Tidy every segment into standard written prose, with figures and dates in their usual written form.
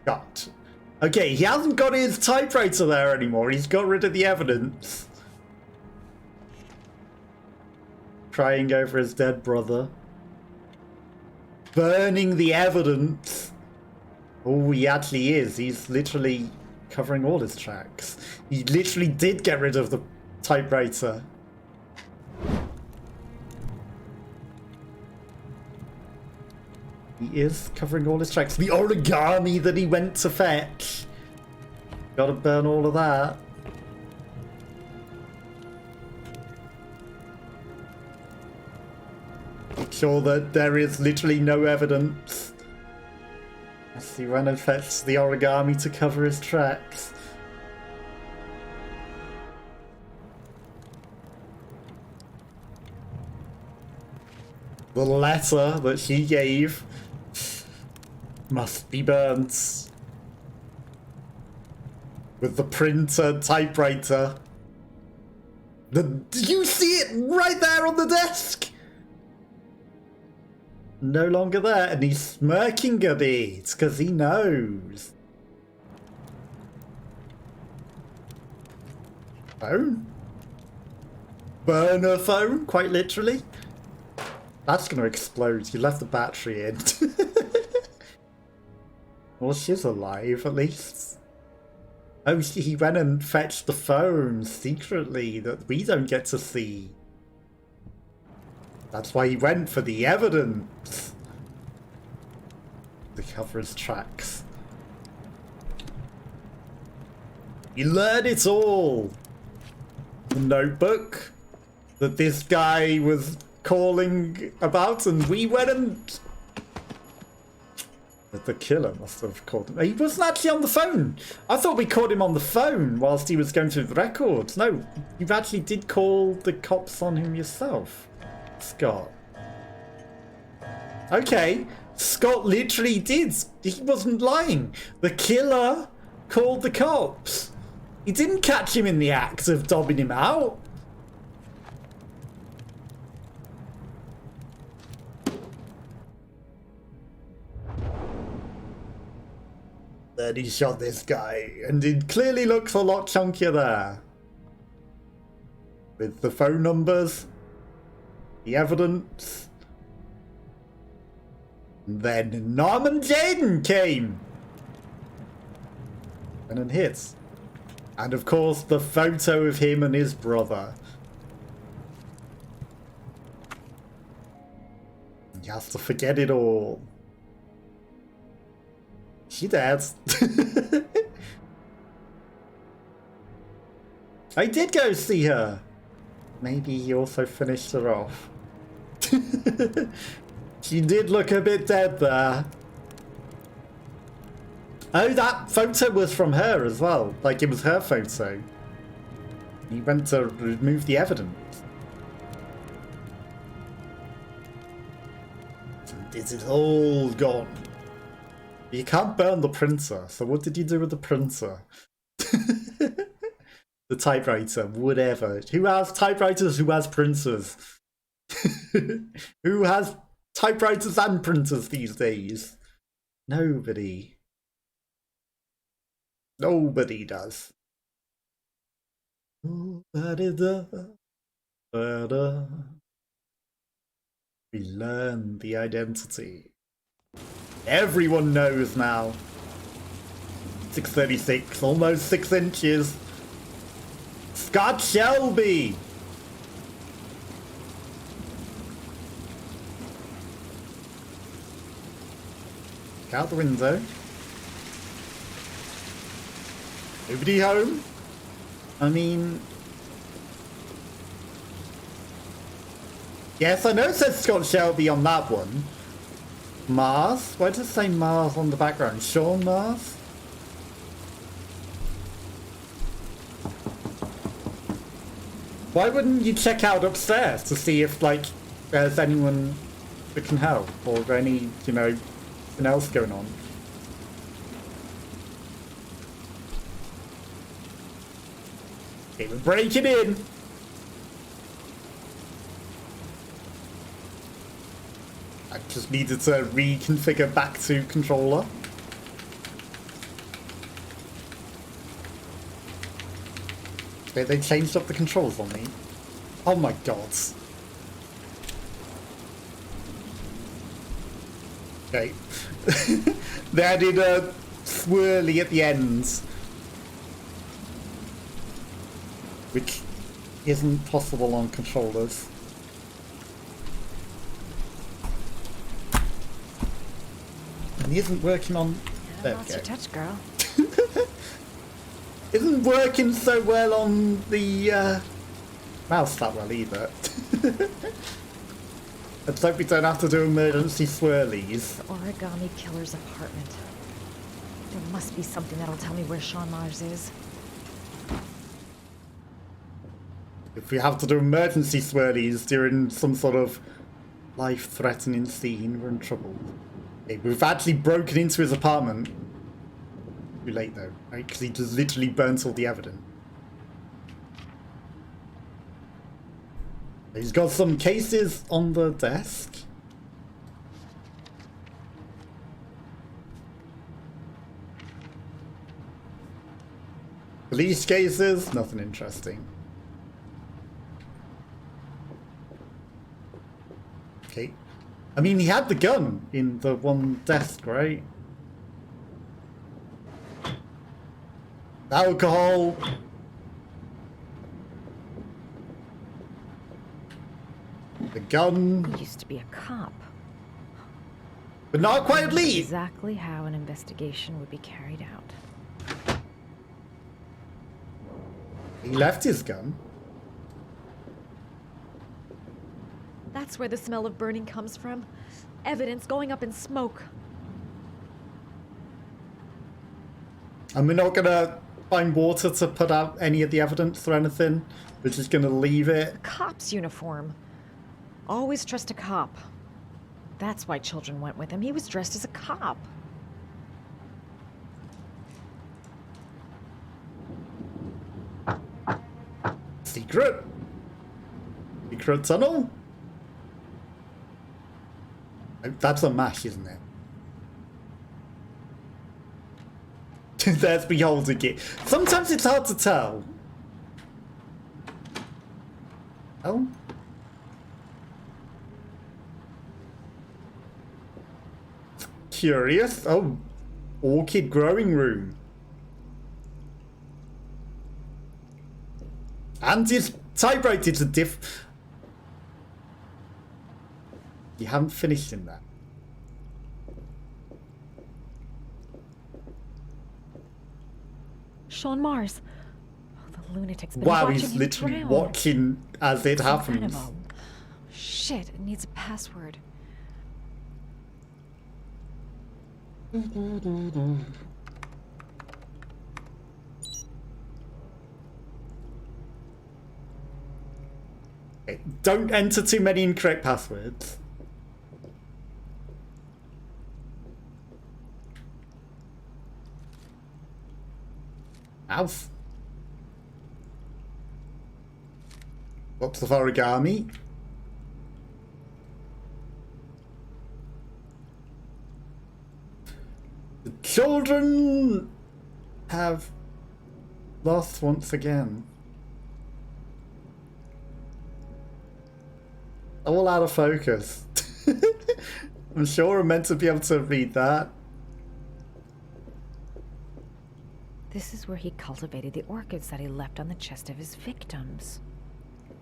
Got. Okay, he hasn't got his typewriter there anymore. He's got rid of the evidence. Crying over his dead brother. Burning the evidence. Oh, he actually is. He's literally covering all his tracks. He literally did get rid of the typewriter. He is covering all his tracks. The origami that he went to fetch. Gotta burn all of that. Make sure that there is literally no evidence. As he went and fetched the origami to cover his tracks. The letter that she gave must be burnt. With the printer typewriter. Do you see it right there on the desk? No longer there, and he's smirking a bit because he knows. Phone? Burner phone, quite literally. That's gonna explode. You left the battery in. Well, she's alive at least. Oh, he went and fetched the phone secretly that we don't get to see. That's why he went for the evidence. To cover his tracks. You learn it all. The notebook that this guy was calling about, and we went and... The killer must have called him. He wasn't actually on the phone. I thought we caught him on the phone whilst he was going through the records. No, you actually did call the cops on him yourself, Scott. Okay, Scott literally did. He wasn't lying. The killer called the cops. He didn't catch him in the act of dobbing him out. Then he shot this guy, and it clearly looks a lot chunkier there. With the phone numbers, the evidence. And then Norman Jaden came. And then hit. And of course, the photo of him and his brother. He has to forget it all. She dead. I did go see her. Maybe he also finished her off. She did look a bit dead there. Oh, that photo was from her as well. Like, it was her photo. He went to remove the evidence. And this is all gone. You can't burn the printer, so what did you do with the printer? The typewriter, whatever. Who has typewriters? Who has printers? Who has typewriters and printers these days? Nobody. Nobody does. Nobody does. We learn the identity. Everyone knows now. 636, almost 6 inches. Scott Shelby. Look out the window. Nobody home? I mean... Yes, I know it says Scott Shelby on that one. Mars? Why does it say Mars on the background? Shaun Mars? Why wouldn't you check out upstairs to see if, like, there's anyone that can help? Or any, you know, anything else going on? Okay, we're breaking in! I just needed to reconfigure back to controller. They changed up the controls on me. Oh my god. Okay. They added a swirly at the ends, which isn't possible on controllers. And he isn't working on... There we go. Lost your touch, girl. Isn't working so well on the mouse that well either. Let's hope we don't have to do emergency swirlies. The origami killer's apartment. There must be something that'll tell me where Shaun Mars is. If we have to do emergency swirlies during some sort of life-threatening scene, we're in trouble. Okay, we've actually broken into his apartment. Too late though, right? Because he just literally burnt all the evidence. He's got some cases on the desk. Police cases, nothing interesting. Okay. I mean, he had the gun in the one desk, right? Alcohol. The gun. He used to be a cop. But not quite lead. Exactly how an investigation would be carried out. He left his gun. That's where the smell of burning comes from. Evidence going up in smoke. And we're not gonna find water to put out any of the evidence or anything. We're just gonna leave it. A cop's uniform. Always trust a cop. That's why children went with him. He was dressed as a cop. Secret. Secret tunnel. Oh, that's a mash, isn't it? There's beholding it. Sometimes it's hard to tell. Oh. Curious. Oh. Orchid growing room. And his typewriter's a diff. You haven't finished in that. Shaun Mars. Oh, the lunatic's been Wow, watching he's him literally drown. watching as it Some happens. kind of a... Shit, it needs a password. Okay, don't enter too many incorrect passwords. House. Lots of origami. The children have lost once again. All out of focus. I'm sure I'm meant to be able to read that. This is where he cultivated the orchids that he left on the chest of his victims.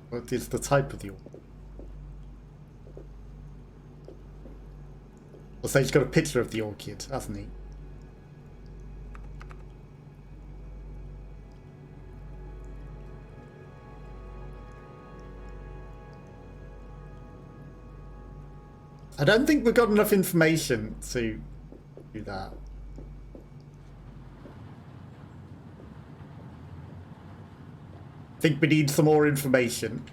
What is the type of the orchid? Also, he's got a picture of the orchid, hasn't he? I don't think we've got enough information to do that. I think we need some more information.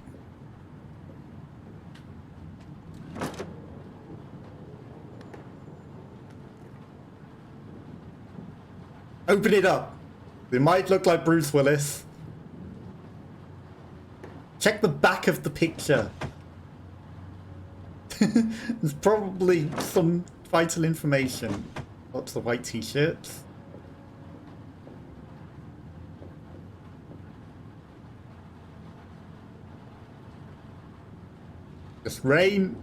Open it up. It might look like Bruce Willis. Check the back of the picture. There's probably some vital information. Lots of white t-shirts. Just rain.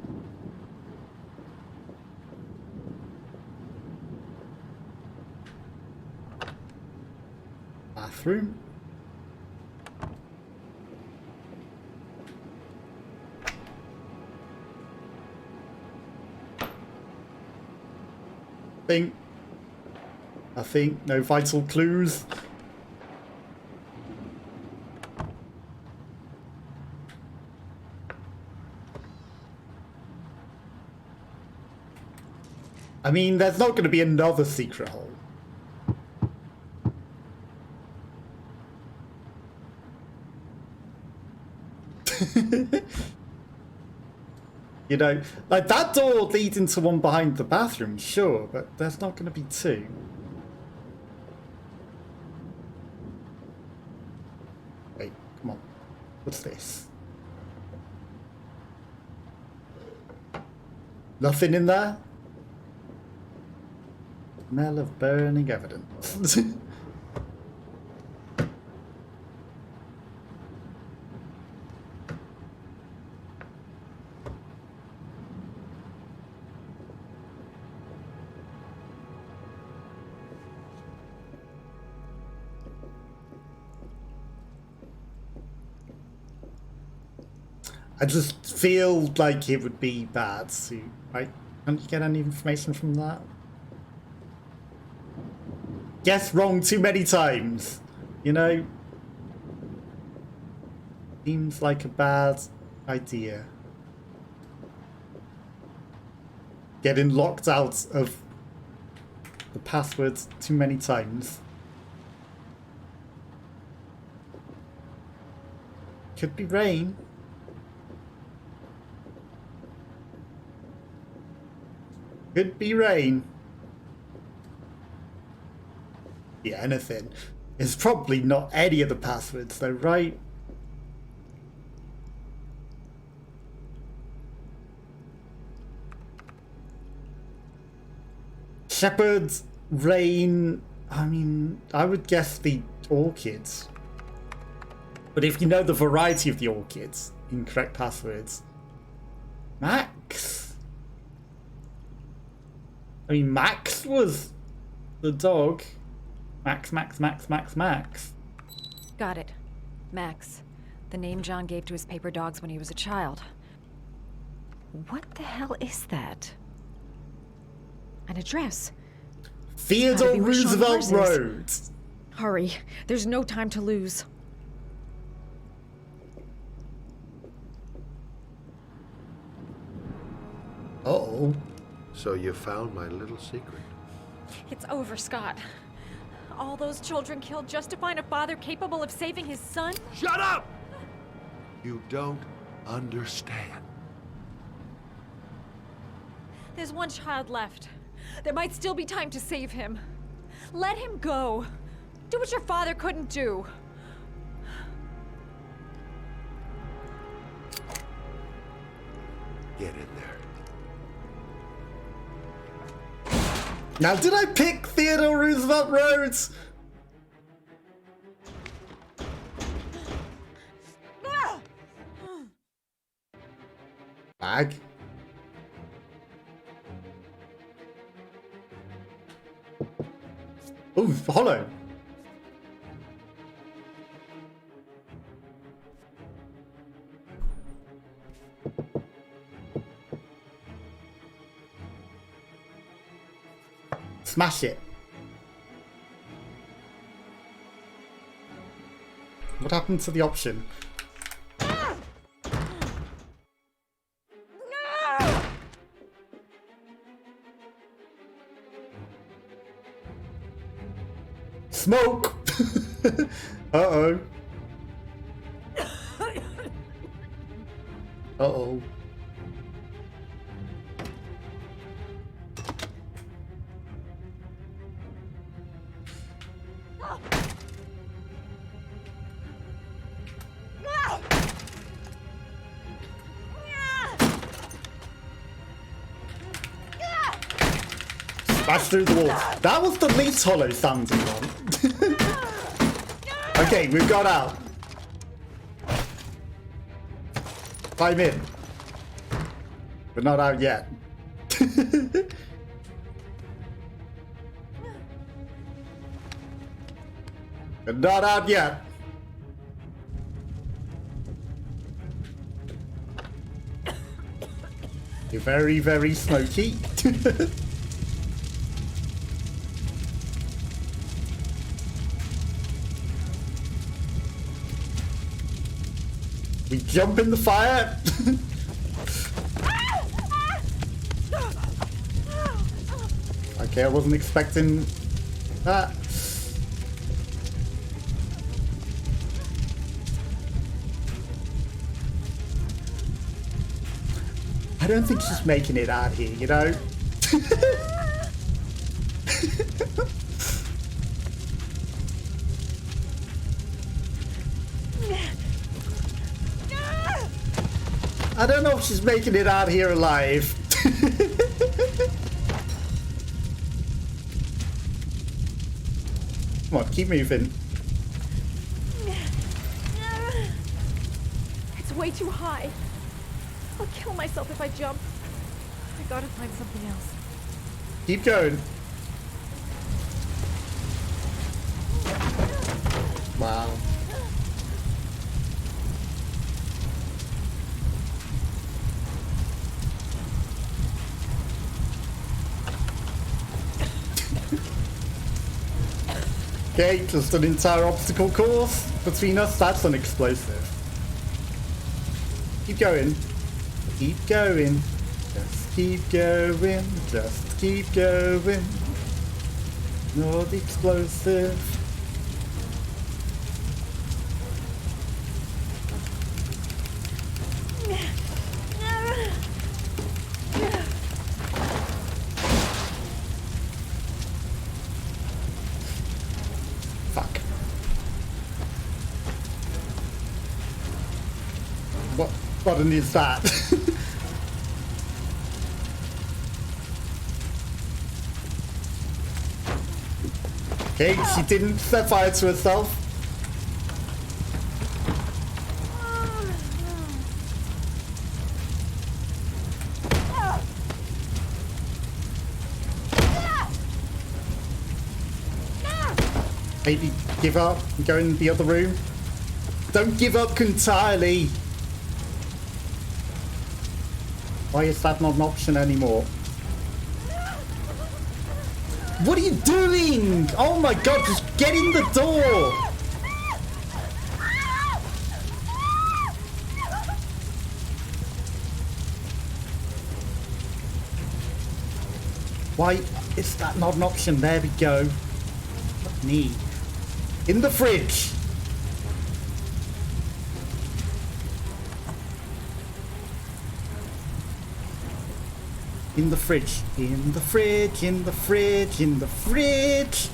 Bathroom. I think no vital clues. I mean, there's not going to be another secret hole. You know, like that door leads into one behind the bathroom, sure, but there's not going to be two. Wait, come on. What's this? Nothing in there? Smell of burning evidence. I just feel like it would be bad to, right? Can't you get any information from that? Guess wrong too many times, you know? Seems like a bad idea. Getting locked out of the passwords too many times. Could be rain. Could be rain. Yeah, anything. It's probably not any of the passwords though, right? Shepherds, rain. I mean, I would guess the orchids. But if you know the variety of the orchids, incorrect passwords. Max? I mean, Max was the dog. Max. Got it. Max. The name John gave to his paper dogs when he was a child. What the hell is that? An address. Theodore Roosevelt Road. Hurry. There's no time to lose. Uh-oh. So you found my little secret. It's over, Scott. All those children killed just to find a father capable of saving his son? Shut up! You don't understand. There's one child left. There might still be time to save him. Let him go. Do what your father couldn't do. Get in there. Now, did I pick Theodore Roosevelt Road? Bag. Ooh, hollow. Smash it. What happened to the option? Smoke! Uh-oh. Uh-oh. Smash through the wall. That was the least hollow sounding one. Okay, we've got out. Climb in. We're not out yet. We're not out yet. You're very, very smoky. We jump in the fire. Okay, I wasn't expecting that. I don't think she's making it out here, you know? I don't know if she's making it out here alive. Come on, keep moving. It's way too high. I'll kill myself if I jump. I gotta find something else. Keep going. Wow. Okay, just an entire obstacle course between us. That's an explosive. Keep going. Keep going. Just keep going. Just keep going. Not explosive. Fuck. What button is that? Okay, she didn't set fire to herself. Maybe give up and go in the other room. Don't give up entirely. Why is that not an option anymore? What are you doing? Oh my god, just get in the door! Why is that not an option? There we go. Fuck me. In the fridge! In the fridge, in the fridge, in the fridge, in the fridge.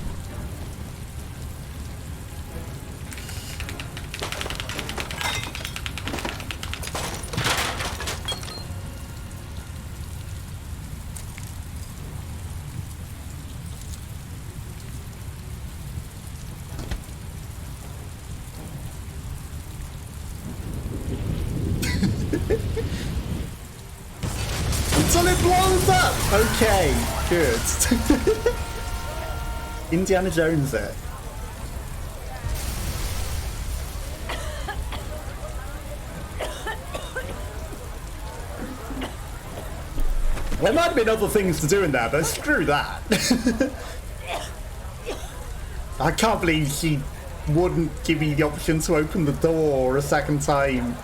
Until it blows up! Okay, good. Indiana Jones there. There might have been other things to do in there, but screw that. I can't believe she wouldn't give me the option to open the door a second time.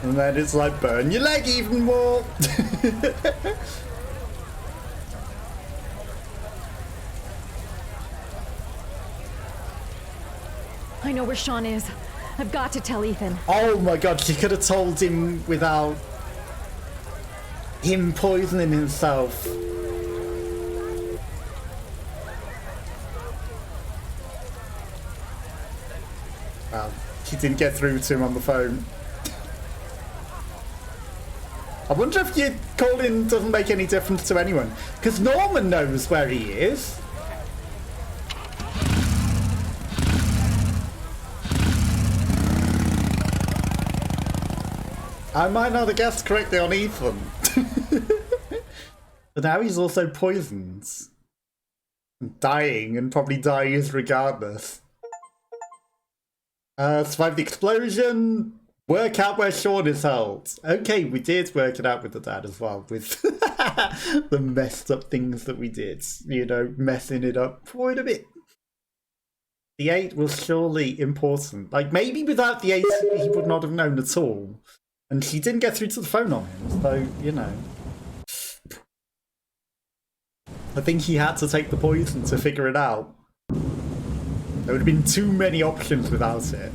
And then it's like, burn your leg even more. I know where Shaun is. I've got to tell Ethan. Oh my god, she could have told him without him poisoning himself. Well, she didn't get through to him on the phone. I wonder if your calling doesn't make any difference to anyone. Because Norman knows where he is. I might not have guessed correctly on Ethan. But now he's also poisoned. Dying, and probably dying regardless. Survive the explosion. Work out where Shaun is held. Okay, we did work it out with the dad as well, with the messed up things that we did. You know, messing it up quite a bit. The 8 was surely important. Like, maybe without the 8, he would not have known at all. And she didn't get through to the phone on him, so, you know. I think he had to take the poison to figure it out. There would have been too many options without it.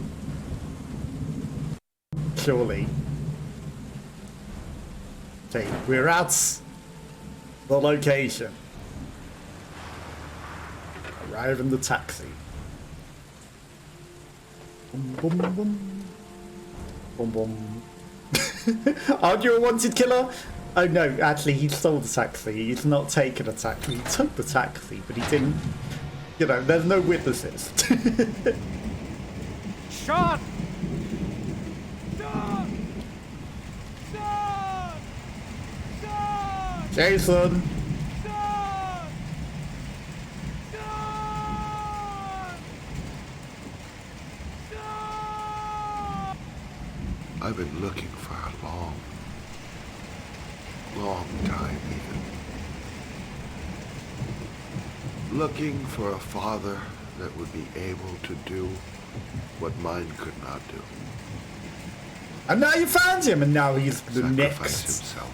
Surely. Okay, we're at the location. Arrive in the taxi. Boom, boom, boom. Boom, boom. Aren't you a wanted killer? Oh no, actually he stole the taxi. He's not taken a taxi. He took the taxi, but he didn't... You know, there's no witnesses. Shaun! Shaun! Shaun! Shaun! Jason! Shaun! Shaun! Shaun! I've been looking for a long time even. Looking for a father that would be able to do what mine could not do. And now you found him, and now he's the Sacrifice next himself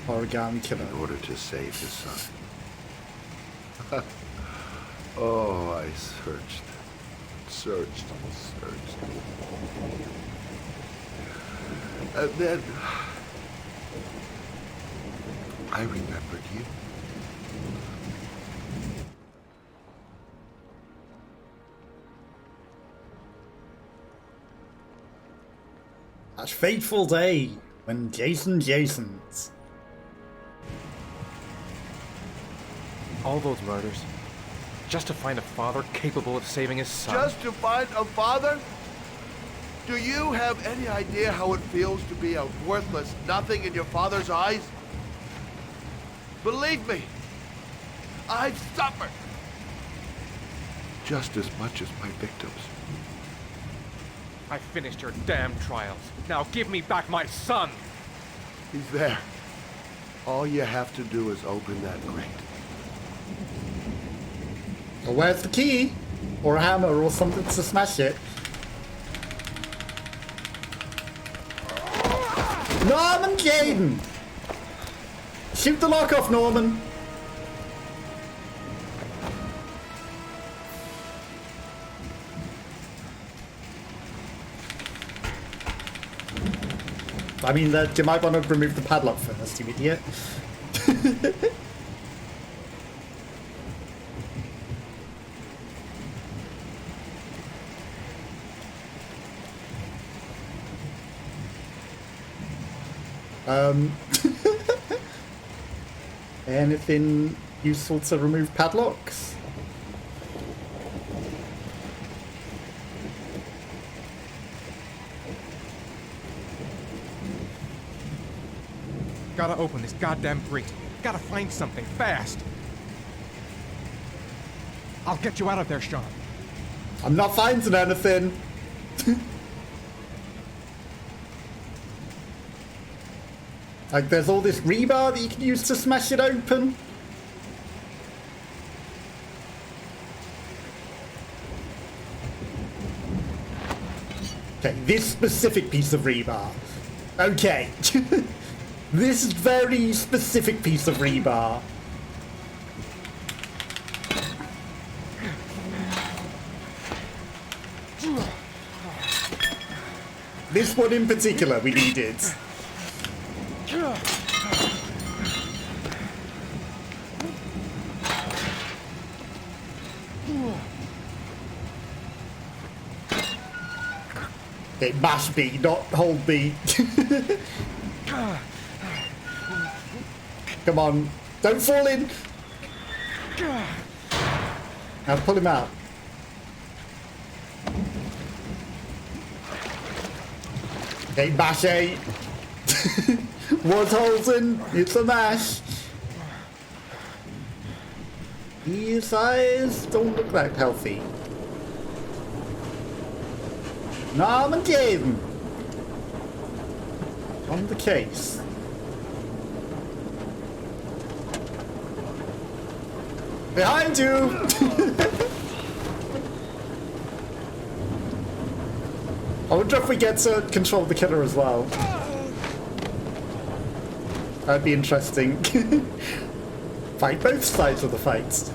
origami killer. in order to save his son. Oh, I searched. And then I remembered you. That fateful day when Jason's. All those murders, just to find a father capable of saving his son. Just to find a father? Do you have any idea how it feels to be a worthless nothing in your father's eyes? Believe me, I've suffered just as much as my victims. I finished your damn trials. Now give me back my son! He's there. All you have to do is open that grate. Well, where's the key? Or a hammer or something to smash it? Norman Jaden! Shoot the lock off, Norman! I mean, you might want to remove the padlock first, you idiot. Anything useful to remove padlocks? Gotta open this goddamn grate. Gotta find something, fast. I'll get you out of there, Shaun. I'm not finding anything. Like, there's all this rebar that you can use to smash it open. Okay, this specific piece of rebar. Okay. This very specific piece of rebar. This one in particular we needed. Okay, mash B, not hold B. Come on, don't fall in. Now pull him out. Okay, mash A. What's holding? It's a mash. These eyes don't look that healthy. Norman Jaden. On the case. Behind you! I wonder if we get to control the killer as well. That'd be interesting. Fight both sides of the fight.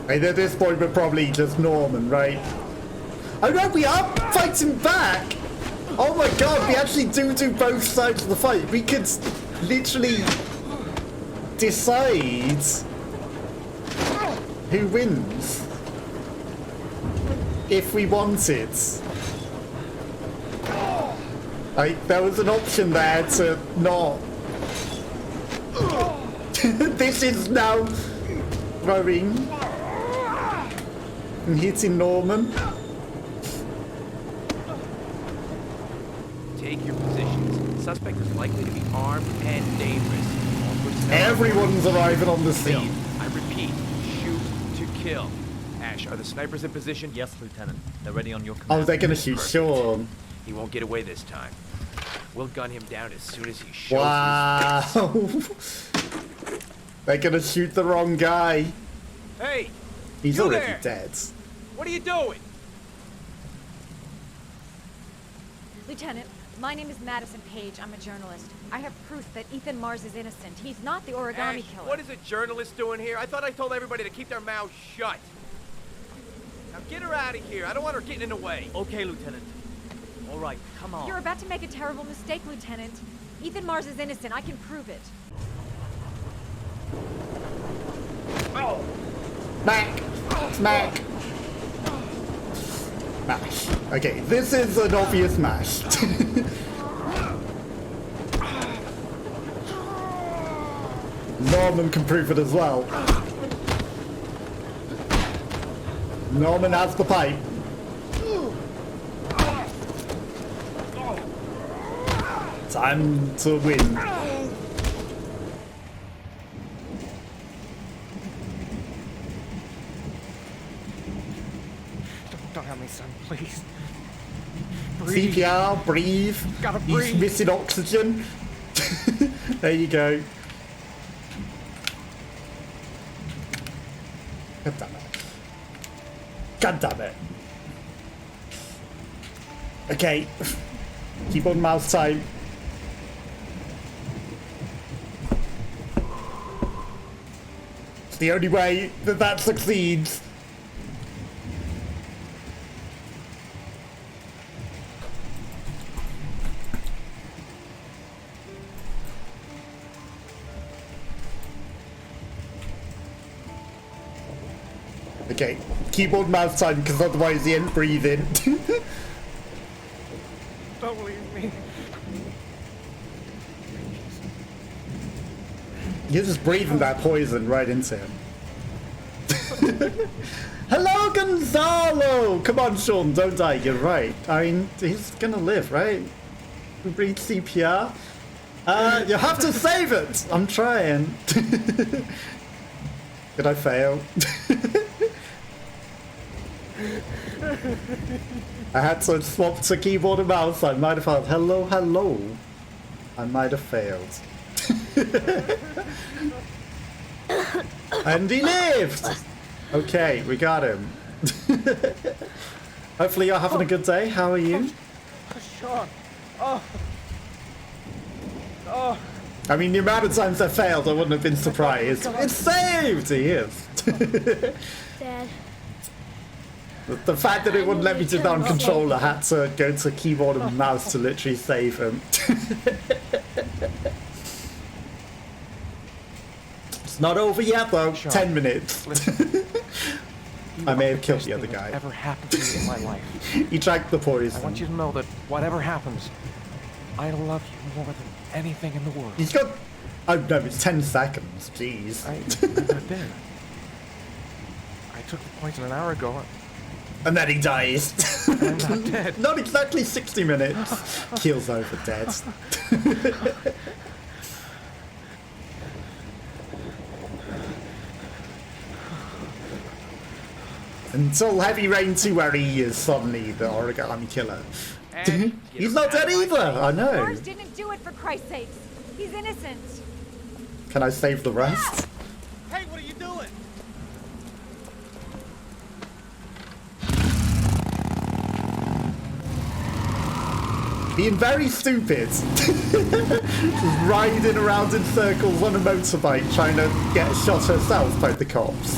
At this point, we're probably just Norman, right? Oh no, we are fighting back! Oh my god, we actually do both sides of the fight. We could literally decide who wins if we wanted. Like, there was an option there to not. This is now throwing and hitting Norman. Take your positions. Suspect is likely to be armed and dangerous. All personnel- Everyone's arriving on the Kill. scene. I repeat, shoot to kill. Ash, are the snipers in position? Yes, Lieutenant. They're ready on your command. Oh, they're gonna shoot Shaun. He won't get away this time. We'll gun him down as soon as he shows Wow. his face. They're gonna shoot the wrong guy. Hey, He's you already there? dead. What are you doing? Lieutenant, my name is Madison Page. I'm a journalist. I have proof that Ethan Mars is innocent. He's not the origami Ash, killer. what is a journalist doing here? I thought I told everybody to keep their mouths shut. Now get her out of here. I don't want her getting in the way. Okay, Lieutenant. All right, come on. You're about to make a terrible mistake, Lieutenant. Ethan Mars is innocent. I can prove it. Smack! Smack! Mash. Okay, this is an obvious mash. Norman can prove it as well. Norman has the pipe. Time to win. Don't help me, son, please. Breathe. CPR, breathe. Gotta He's breathe. missing oxygen. There you go. God damn it. God damn it. Okay. Keep on mouse time. It's the only way that succeeds. Okay, keyboard mouse time because otherwise he ain't breathing. Don't leave me. You're just breathing that poison right into him. Hello, Gonzalo! Come on, Shaun, don't die. You're right. I mean, he's gonna live, right? We breathe CPR. You have to save it! I'm trying. Did I fail? I had to swap to keyboard and mouse. I might have failed. Hello, hello. I might have failed. And he lived! Okay, we got him. Hopefully you're having a good day. How are you? Shaun. Oh. Oh. I mean, the amount of times I failed, I wouldn't have been surprised. It's saved! He is. Dad. The fact that it wouldn't let me do that on controller, had to go to keyboard and mouse to literally save him. It's not over yet though. Shaun, 10 minutes. I may have killed the other Best thing guy. that's ever happened to me in my life. He drank the I poison. want you to know that whatever happens, I love you more than anything in the world. He's got... Oh no, it's 10 seconds. Jeez. I'm not dead. I took the poison an hour ago. And then he dies. I'm not dead. Not exactly 60 minutes. Keel's over dead. Until Heavy Rain 2, where he is suddenly the origami killer. And He's not dead either, I know. Mars didn't do it, for Christ's sakes. He's innocent. Can I save the rest? Hey, what are you doing? Being very stupid. Just riding around in circles on a motorbike trying to get a shot herself by the cops.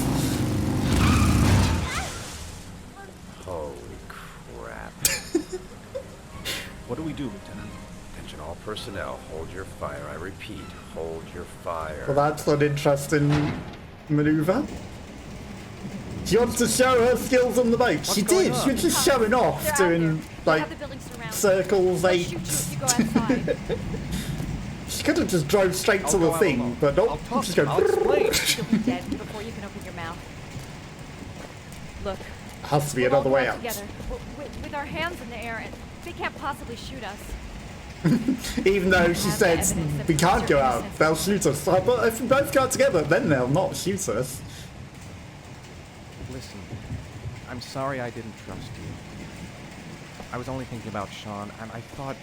Holy crap. What do we do, Lieutenant? Attention all personnel, hold your fire. I repeat, hold your fire. Well, that's an interesting maneuver. She wants to show her skills on the bike. She did. She was just showing off, They're out doing here. They like have the building surrounded. circles, They'll shoot you eights. if you go outside. She could have just drove straight to the go out thing, alone. but I'll nope. talk Just to go. you. I'll explain. You'll be dead before you can open your mouth. Look, Has to be we're all another way going out. together, with our hands in the air, and they can't possibly shoot us. Even though she Have said evidence that we can't proves go your out, innocence. they'll shoot us. But if we both go together, then they'll not shoot us. Listen, I'm sorry I didn't trust you. I was only thinking about Shaun, and I thought...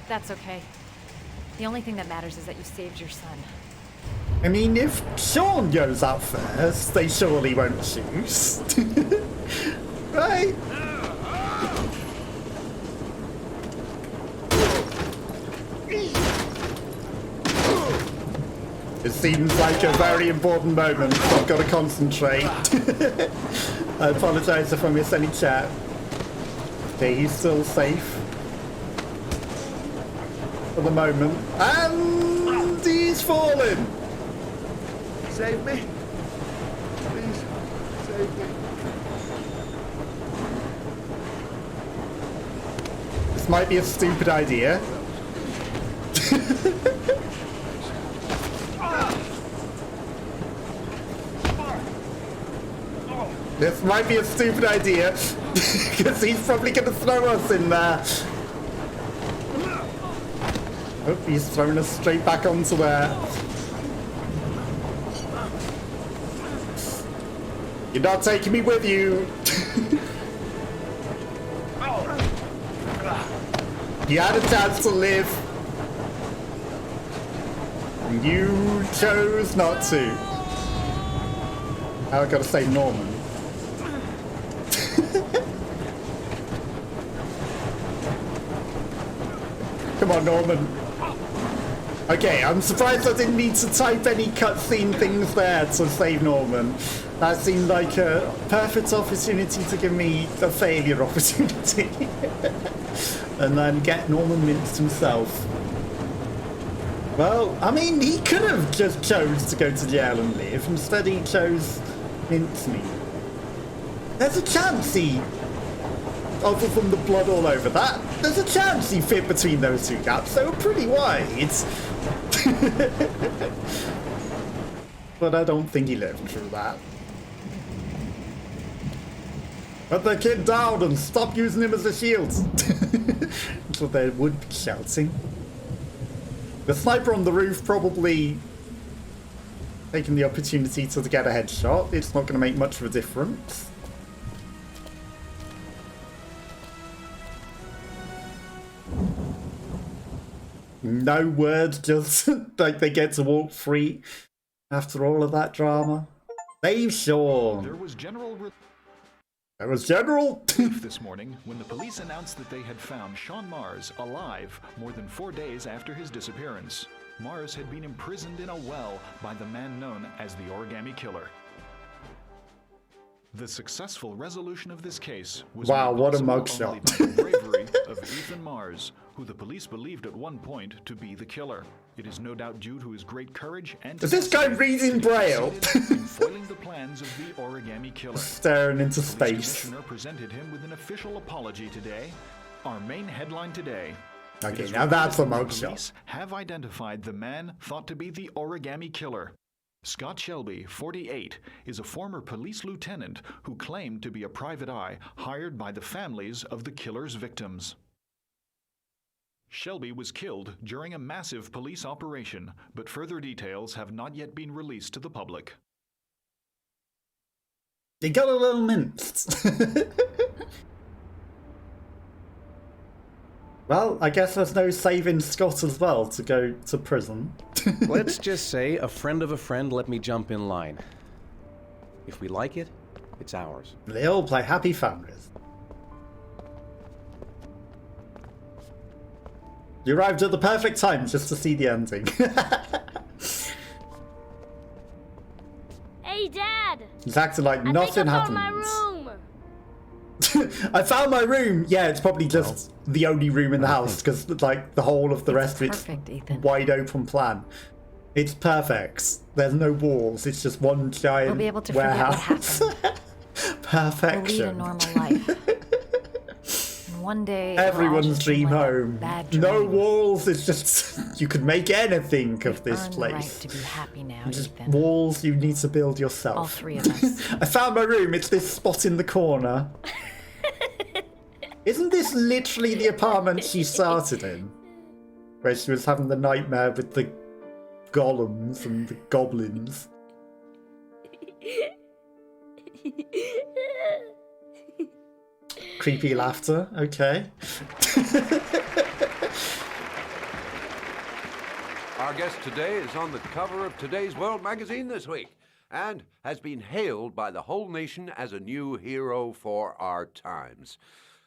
That's okay. The only thing that matters is that you saved your son. I mean, if Shaun goes out first, they surely won't shoot. Right? It seems like a very important moment, so I've got to concentrate. I apologise if I miss any chat. Okay, he's still safe. For the moment. And he's fallen! Save me. Please, save me. This might be a stupid idea. This might be a stupid idea, because he's probably going to throw us in there. Oh, he's throwing us straight back onto there. You're not taking me with you. You had a chance to live. And you chose not to. Now I've got to say Norman. Come on, Norman. Okay, I'm surprised I didn't need to type any cutscene things there to save Norman. That seemed like a perfect opportunity to give me a failure opportunity. And then get Norman minced himself. Well, I mean, he could have just chose to go to jail and live. Instead, he chose mincemeat. There's a chance he, other from the blood all over that, there's a chance he fit between those two gaps. They were pretty wide. But I don't think he lived through that. Put the kid down and stop using him as a shield. That's what they would be shouting. The sniper on the roof probably taking the opportunity to get a headshot. It's not going to make much of a difference. No words, just like they get to walk free after all of that drama. Save Shaun. There was general There was general. relief this morning when the police announced that they had found Shaun Mars alive more than 4 days after his disappearance. Mars had been imprisoned in a well by the man known as the Origami Killer. The successful resolution of this case was Wow, made what a possible only mugshot. by the bravery of Ethan Mars, who the police believed at one point to be the killer. It is no doubt due to his great courage and Is this guy tenacity reading that he Braille? succeeded in foiling the plans of the Origami Killer. Staring into Police space. Commissioner presented him with an official apology today. Our main headline today. It Okay, is now that's a reported that mugshot. police have identified the man thought to be the Origami Killer. Scott Shelby, 48, is a former police lieutenant who claimed to be a private eye hired by the families of the killer's victims. Shelby was killed during a massive police operation, but further details have not yet been released to the public. He got a little minced. Well, I guess there's no saving Scott as well to go to prison. Let's just say a friend of a friend let me jump in line. If we like it, it's ours. They all play happy families. You arrived at the perfect time just to see the ending. Hey, Dad! It's acting like nothing I happens. think I found my room. I found my room. Yeah, it's probably just the only room in the house because, like, the whole of the rest of it's perfect, Ethan. wide open plan. It's perfect. There's no walls. It's just one giant We'll be able to warehouse. forget what happened. Perfection. We'll lead a normal life. And one day, it'll all Everyone's just seem dream like a home. bad No dream. walls. It's just you could make anything of this Earned the place. right to be happy now, Just Ethan. walls you need to build yourself. All three of us. I found my room. It's this spot in the corner. Isn't this literally the apartment she started in? Where she was having the nightmare with the golems and the goblins. Creepy laughter, okay. Our guest today is on the cover of today's World magazine this week and has been hailed by the whole nation as a new hero for our times.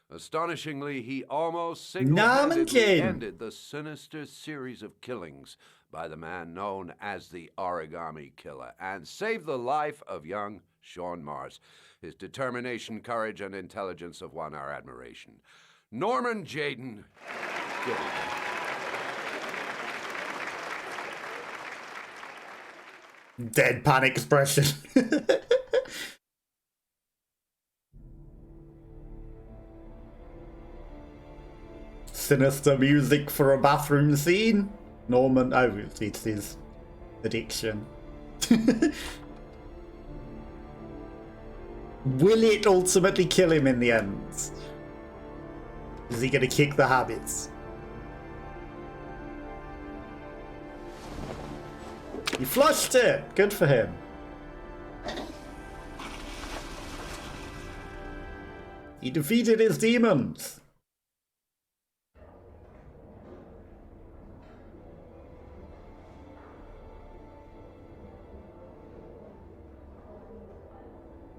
Astonishingly, he almost single-handedly ended the sinister series of killings by the man known as the Origami Killer and saved the life of young Shaun Mars. His determination, courage, and intelligence have won our admiration. Norman Jaden. Good evening. Deadpan expression. Sinister music for a bathroom scene. Norman, oh, it's his addiction. Will it ultimately kill him in the end? Is he gonna kick the habits? He flushed it! Good for him. He defeated his demons.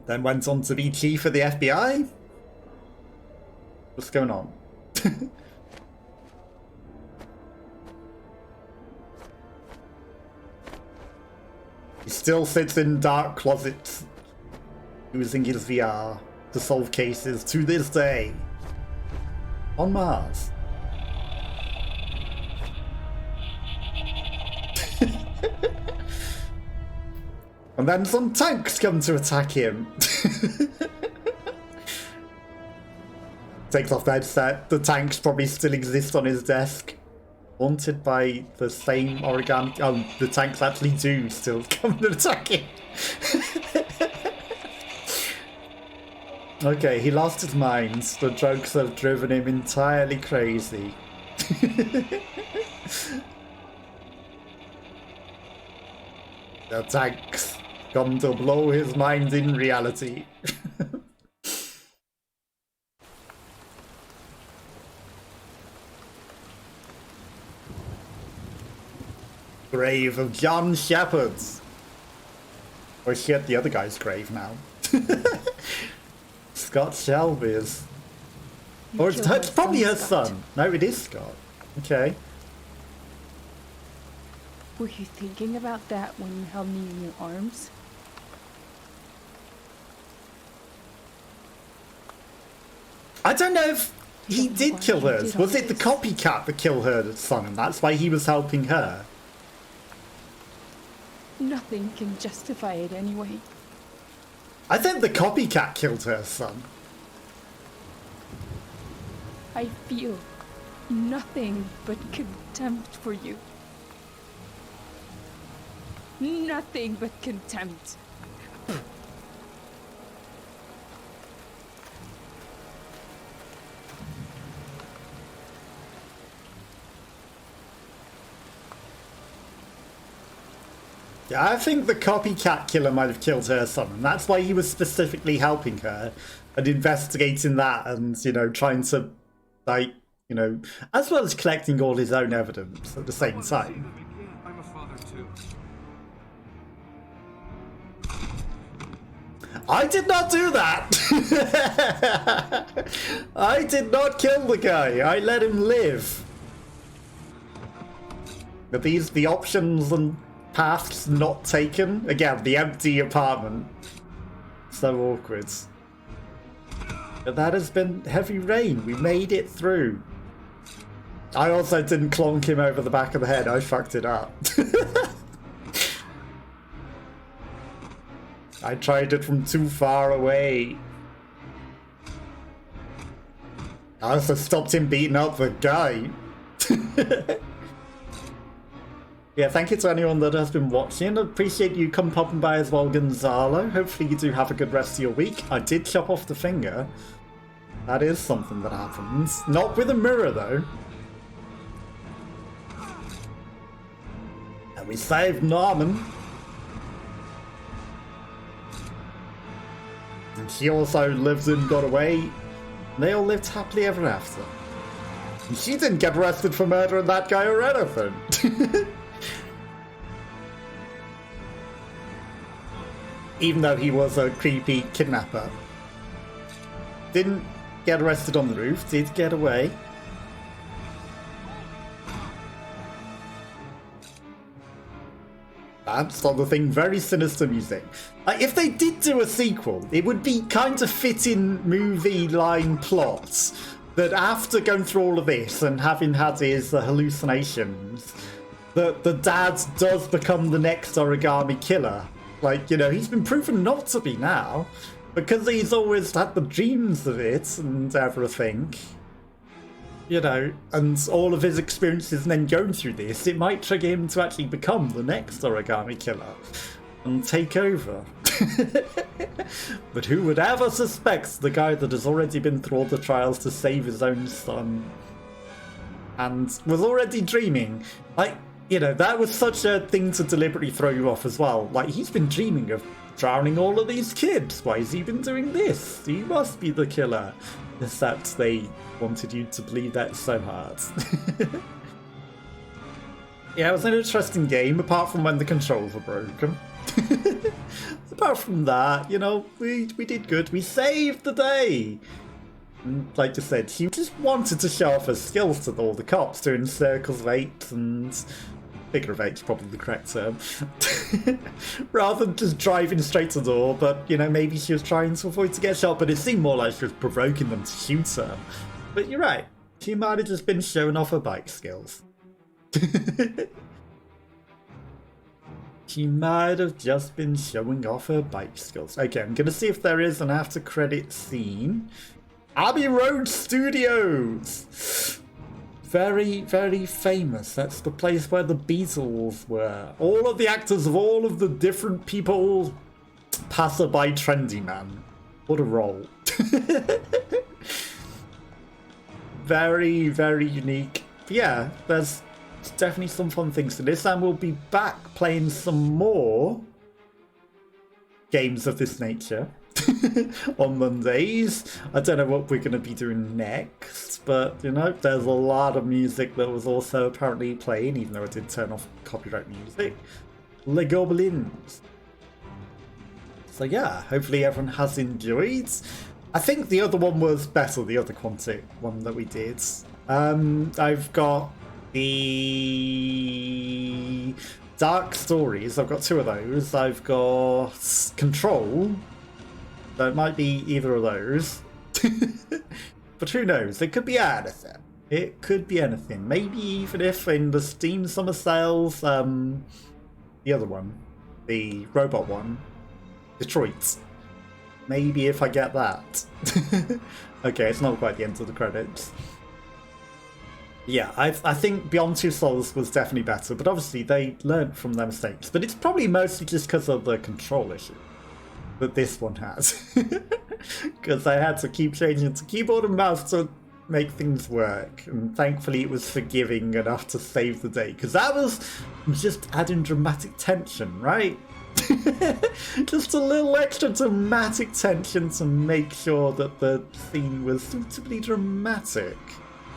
Then went on to be chief of the FBI? What's going on? He still sits in dark closets, using his VR to solve cases to this day. On Mars. And then some tanks come to attack him. Takes off the headset. The tanks probably still exist on his desk. Haunted by the same origami. Oh, the tanks actually do still come and attack him. Okay, he lost his mind. The drugs have driven him entirely crazy. The tanks come to blow his mind in reality. Grave of John Shepherd's. Or is she at the other guy's grave now? Scott Shelby's. Or it's probably her son. No, it is Scott. Okay. Were you thinking about that when you held me in your arms? I don't know if he did kill hers. Was it the copycat that killed her son and that's why he was helping her? Nothing can justify it anyway. I think the copycat killed her son. I feel nothing but contempt for you. Nothing but contempt. Yeah, I think the copycat killer might have killed her son, and that's why he was specifically helping her and investigating that and, you know, trying to, like, you know, as well as collecting all his own evidence at the same time. I'm a father too. I did not do that! I did not kill the guy, I let him live. But these, the options and paths not taken. Again, the empty apartment. So awkward. But that has been heavy rain. We made it through. I also didn't clonk him over the back of the head. I fucked it up. I tried it from too far away. I also stopped him beating up the guy. Yeah, thank you to anyone that has been watching. Appreciate you come popping by as well, Gonzalo. Hopefully you do have a good rest of your week. I did chop off the finger. That is something that happens. Not with a mirror, though. And we saved Norman. And she also lived and got away. They all lived happily ever after. And she didn't get arrested for murdering that guy or anything. Even though he was a creepy kidnapper. Didn't get arrested on the roof, did get away. That's on the thing, very sinister music. If they did do a sequel, it would be kind of fitting movie line plots that after going through all of this and having had his hallucinations, the dad does become the next origami killer. Like, you know, he's been proven not to be now, because he's always had the dreams of it and everything. You know, and all of his experiences and then going through this, it might trigger him to actually become the next origami killer and take over. But who would ever suspect the guy that has already been through all the trials to save his own son and was already dreaming? Like, you know, that was such a thing to deliberately throw you off as well. Like, he's been dreaming of drowning all of these kids. Why has he been doing this? He must be the killer. Except they wanted you to believe that so hard. Yeah, it was an interesting game, apart from when the controls were broken. Apart from that, you know, we did good. We saved the day. And like I said, he just wanted to show off his skills to all the cops, doing circles of 8 and... figure of 8 is probably the correct term. Rather than just driving straight to the door, but, you know, maybe she was trying to avoid to get shot, but it seemed more like she was provoking them to shoot her. But you're right, she might have just been showing off her bike skills. She might have just been showing off her bike skills. Okay, I'm gonna see if there is an after credit scene. Abbey Road Studios! Very, very famous. That's the place where the Beatles were. All of the actors of all of the different people. Passerby trendy man. What a role. Very, very unique. But yeah, there's definitely some fun things to this, and we'll be back playing some more games of this nature on Mondays. I don't know what we're going to be doing next, but, you know, there's a lot of music that was also apparently playing, even though I did turn off copyright music. Le Gobelins. So yeah, hopefully everyone has enjoyed. I think the other one was better, the other Quantic one that we did. I've got the Dark Stories. I've got 2 of those. I've got Control. So it might be either of those. But who knows? It could be anything. It could be anything. Maybe even if in the Steam summer sales, the other one, the robot one, Detroit. Maybe if I get that. Okay, it's not quite the end of the credits. Yeah, I think Beyond Two Souls was definitely better, but obviously they learned from their mistakes. But it's probably mostly just because of the control issue that this one has. Because I had to keep changing to keyboard and mouse to make things work, and thankfully it was forgiving enough to save the day, because that was just adding dramatic tension, right? Just a little extra dramatic tension to make sure that the scene was suitably dramatic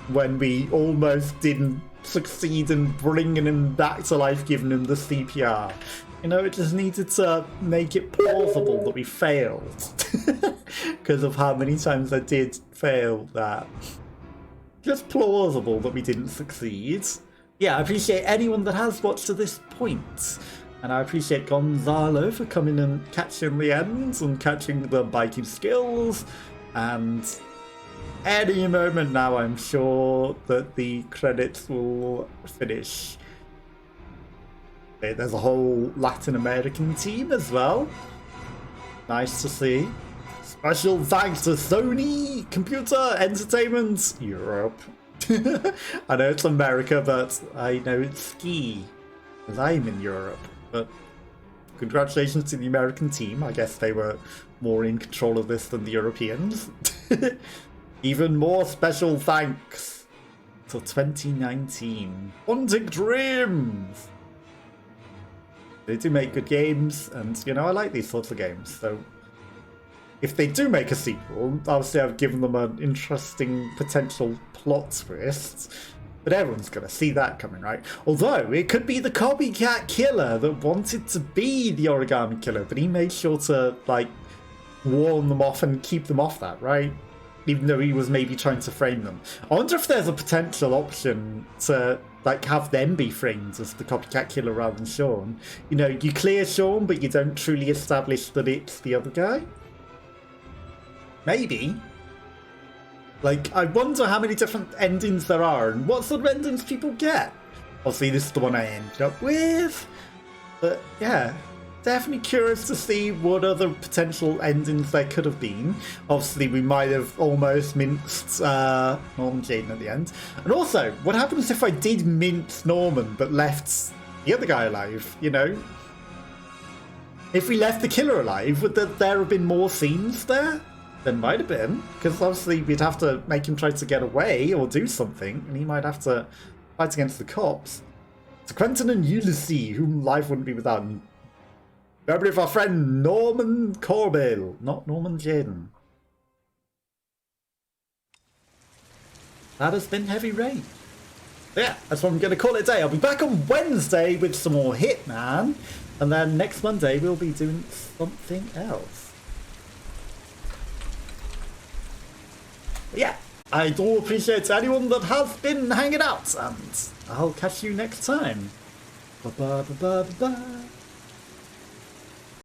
when we almost didn't succeed in bringing him back to life, giving him the CPR. You know, it just needed to make it plausible that we failed. Because of how many times I did fail that. Just plausible that we didn't succeed. Yeah, I appreciate anyone that has watched to this point. And I appreciate Gonzalo for coming and catching the ends and catching the biking skills. And any moment now, I'm sure that the credits will finish. There's a whole Latin American team as well. Nice to see. Special thanks to Sony Computer Entertainment Europe. I know it's America, but I know it's ski, because I'm in Europe. But congratulations to the American team. I guess they were more in control of this than the Europeans. Even more special thanks to 2019. Quantic Dreams! They do make good games, and, you know, I like these sorts of games, so if they do make a sequel, obviously I've given them an interesting potential plot twist, but everyone's going to see that coming, right? Although, it could be the copycat killer that wanted to be the origami killer, but he made sure to, like, warn them off and keep them off that, right? Even though he was maybe trying to frame them. I wonder if there's a potential option to, like, have them be framed as the copycat killer rather than Shaun. You know, you clear Shaun, but you don't truly establish that it's the other guy? Maybe. Like, I wonder how many different endings there are and what sort of endings people get. Obviously, this is the one I ended up with. But, yeah. Definitely curious to see what other potential endings there could have been. Obviously, we might have almost minced Norman Jaden at the end. And also, what happens if I did mince Norman but left the other guy alive, you know? If we left the killer alive, would there have been more scenes there? There might have been, because obviously we'd have to make him try to get away or do something, and he might have to fight against the cops. To Quentin and Ulysses, whom life wouldn't be without. Memory of our friend Norman Corbell, not Norman Jaden. That has been Heavy Rain. Yeah, that's what I'm going to call it a day. I'll be back on Wednesday with some more Hitman, and then next Monday we'll be doing something else. But yeah, I do appreciate anyone that has been hanging out, and I'll catch you next time. Bye bye bye bye bye.